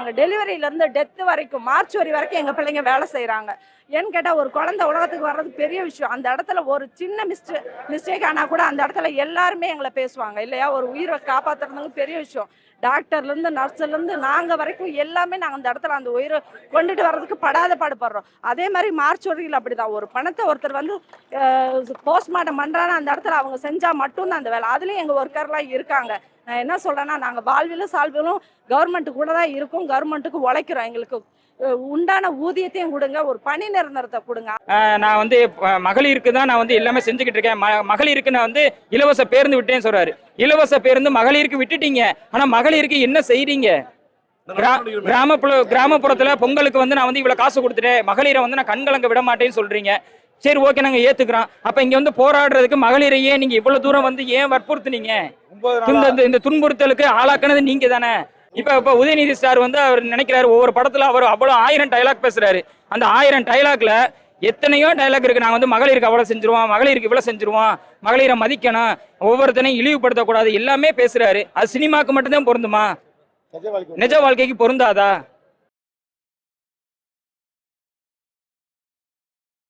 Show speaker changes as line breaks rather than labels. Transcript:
செய்கிறாங்க. டெலிவரியிலேருந்து டெத்து வரைக்கும் மார்ச்சுவரி வரைக்கும் எங்கள் பிள்ளைங்க வேலை செய்கிறாங்க. ஏன்னு கேட்டால் ஒரு குழந்தை உலகத்துக்கு வர்றது பெரிய விஷயம். அந்த இடத்துல ஒரு சின்ன மிஸ்டேக் ஆனால் கூட அந்த இடத்துல எல்லாருமே எங்களை பேசுவாங்க இல்லையா. ஒரு உயிரை காப்பாற்றுறதுங்க பெரிய விஷயம். டாக்டர்லேருந்து நர்ஸ்லேருந்து நாங்கள் வரைக்கும் எல்லாமே நாங்கள் அந்த இடத்துல அந்த உயிரை கொண்டுட்டு வர்றதுக்கு படாத பாடுபடுறோம். அதே மாதிரி மார்ச்சுவரியில் அப்படி தான். ஒரு பணத்தை ஒருத்தர் வந்து போஸ்ட்மார்ட்டம் பண்ணுறான்னு அந்த இடத்துல அவங்க செஞ்சால் மட்டும்தான் அந்த வேலை. அதுலேயும் எங்கள் ஒர்க்கர்லாம் இருக்காங்க. நான் என்ன சொல்கிறேன்னா, நாங்கள் வாழ்விலும் சால்விலும் கவர்மெண்ட்டு கூட தான் இருக்கோம். கவர்மெண்ட்டுக்கு உழைக்கிறோம். எங்களுக்கு உண்டான ஊதியத்தையும் கொடுங்க, ஒரு பணி நிரந்தரத்தை கொடுங்க.
நான் வந்து மகளிருக்கு தான் நான் வந்து எல்லாமே செஞ்சுக்கிட்டு இருக்கேன். மகளிருக்கு நான் வந்து இலவச பேருந்து விட்டேன்னு சொல்றாரு. இலவச பேருந்து மகளிருக்கு விட்டுட்டீங்க, ஆனா மகளிருக்கு என்ன செய்றீங்க? கிராமப்புறத்துல பொங்கலுக்கு வந்து நான் வந்து இவ்வளவு காசு கொடுத்துட்டேன், மகளிரை வந்து நான் கண்கலங்க விட மாட்டேன்னு சொல்றீங்க. சரி, ஓகே, நாங்க ஏத்துக்கிறோம். அப்ப இங்க வந்து போராடுறதுக்கு மகளிரையே நீங்க இவ்வளவு தூரம் வந்து ஏன் வற்புறுத்துனீங்க? இந்த துன்புறுத்தலுக்கு ஆளாக்குனது நீங்க தானே. இப்ப உதயநிதி ஸ்டார் வந்து அவர் நினைக்கிறாரு, ஒவ்வொரு படத்துல அவர் அவ்வளவு 1000 டைலாக் பேசுறாரு. அந்த 1000 டைலாக்ல எத்தனையோ டைலாக் இருக்கு. நாங்க வந்து மகளிருக்கு அவ்வளவு செஞ்சிருவோம், மகளிருக்கு இவ்வளவு செஞ்சிருவோம், மகளிரை மதிக்கணும், ஒவ்வொருத்தனையும் இழிவுபடுத்தக்கூடாது, எல்லாமே பேசுறாரு. அது சினிமாக்கு மட்டும்தான் பொருந்துமா? நிஜ வாழ்க்கைக்கு பொருந்தாதா?